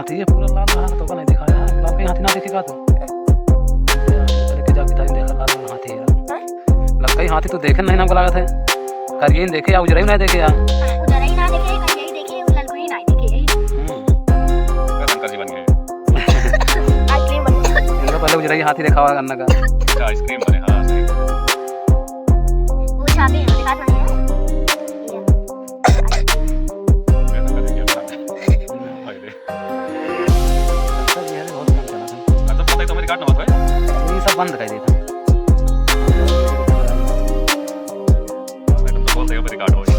हाथी है पूरा लाल लाल तो नहीं देखा यार। लाल कहीं हाथी ना देखेगा तो लेके जाके था देखा लाल लाल हाथी है। लगता है हाथी तो देखे नहीं ना लगा था कर ये देखे या उजरा ही नहीं देखे यार। उजरा ही ना देखे कर यही देखे उलन को ही नहीं देखे। शंकर जी बन गए। आइसक्रीम बन गई। इनका पहले उजरा ही हाथी देखा हुआ करने का। अच्छा आइसक्रीम बने हां आइसक्रीम। वो छापे हैं दिखा नहीं है। बंद दिखाई देता मैं तो बहुत सही रिकॉर्ड हो गई।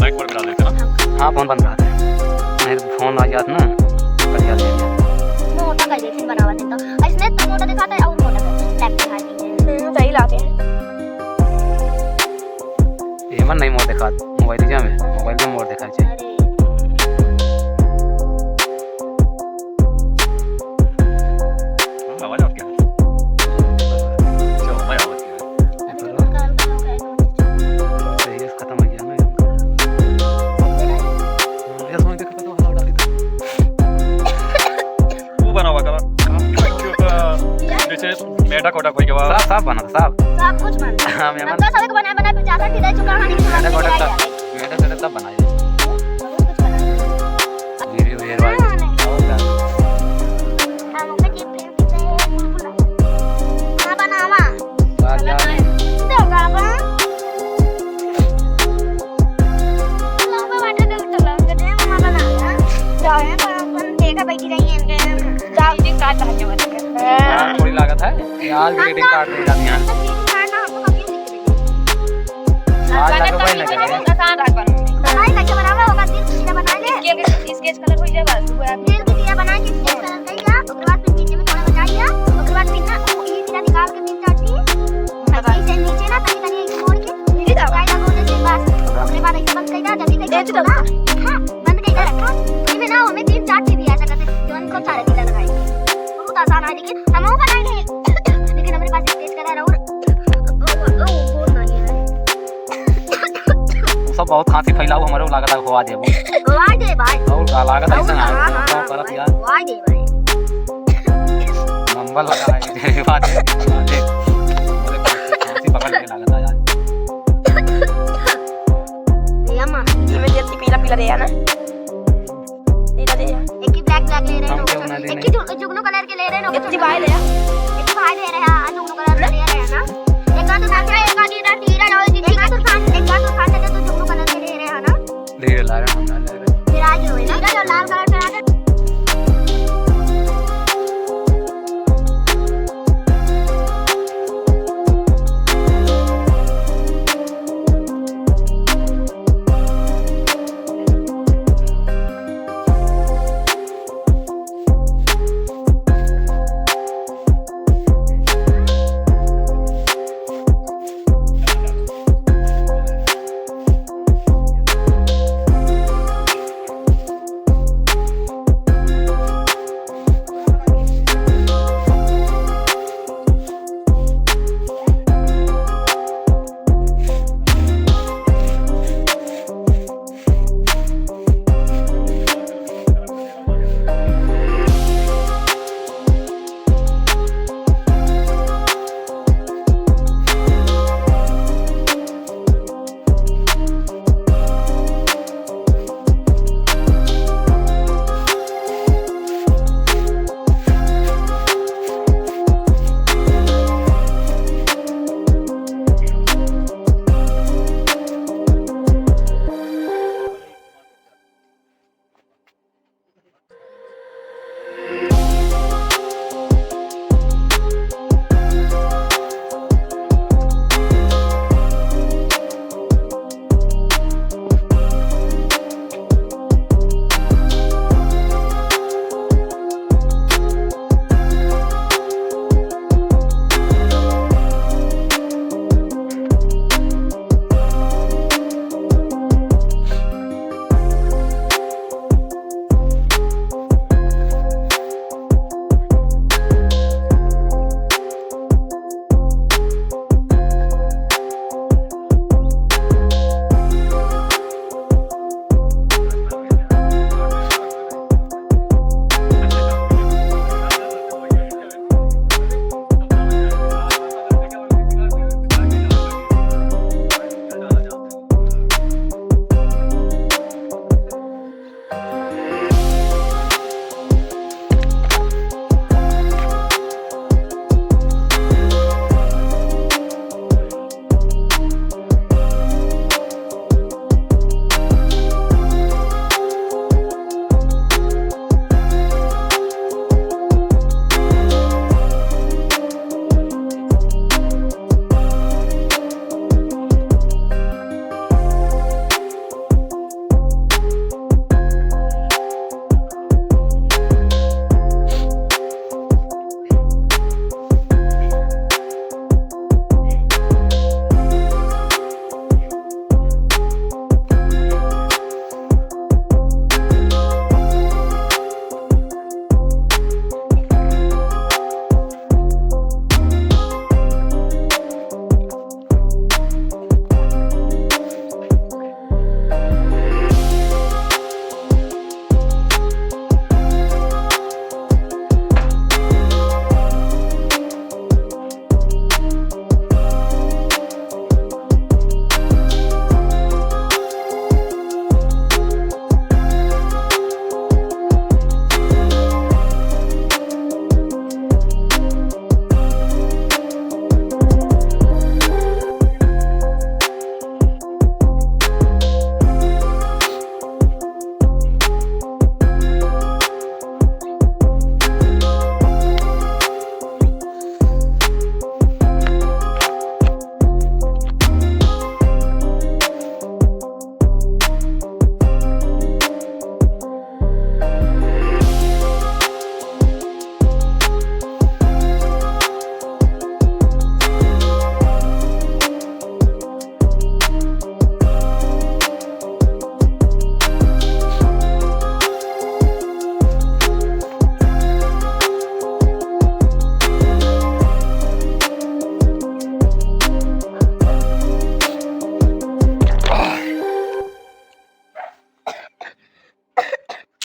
माइक पर बिठा देते ना। हाँ फोन बंद करा दे नहीं तो फोन आ जाता ना कट जाते हैं। मोटा कर देते बनावा देता इसमें तो मोटा दिखाता है और मोटा ब्लैक दिखाती है। सही लाते हैं ये मन नहीं मोड़ दिखा मोबाइल में मोड़ दिखा चाहिए। कोटा कोई के बाद साफ बना साफ सब कुछ बना हां मैं मतलब सब बना बना पे ज्यादा किधर चुका कहानी मेरा कोटा सब बनाया वीडियो ये वाला होगा हम के टिप पे हां बनावा राजा तो गावा लोग पे वाटर दे चला गए मम्मा बनाया जाए पर अपन देखा बैठी रही है इनके जाओ जी काट रहा है थोड़ी लागत है आज ग्रीटिंग कार्ड दे जाती हैं आज तक कोई नहीं करे आसान रख पर बनाई कैसे बनावे होगा दिल की बना ले स्केच कलर हो जाए बस दिल की दिया बना के स्केच कलर कर दिया उसके बाद फिर नीचे में थोड़ा बचा दिया उसके बाद फिर ना ये सीधा निकाल के नीचे आती ऐसे से नीचे ना तनी तनी मोड़ के नीचे दवाई लगाने के बाद उसके बाद ऐसे बंद कर दिया जल्दी से देख दो हां बंद कर रखा इसमें ना हमें 3-4 चीज दिया ऐसा करते जो इनको सारे दिल लगाएंगे बहुत आसान है लेकिन हम वो बनाएंगे लेकिन हमारे पास स्केच कलर और बहुत नहीं है सब बहुत खांसी फैला हुआ हमारे लागत होवा दे वो वाई दे भाई और लागत ऐसा ना तो करत यार वाई दे भाई नंबर लगा है बात है खांसी पकड़ के लागत आ यार ये अम्मा हमें जल्दी पीला पीला दे ना पीला दे एक ही ब्लैक ब्लैक ले रहे हैं एक ही जुगनू कलर के ले रहे हैं कितनी भाई ले एक भाई दे रहे हैं जुगनू कलर ले रहे हैं ना एक का तो साथ एक का नीला नीला और एक का तो साथ तो जुगनू कलर के ले रहे हैं ना ले ला रहे हैं हम फिर आज जो है ना लाल कलर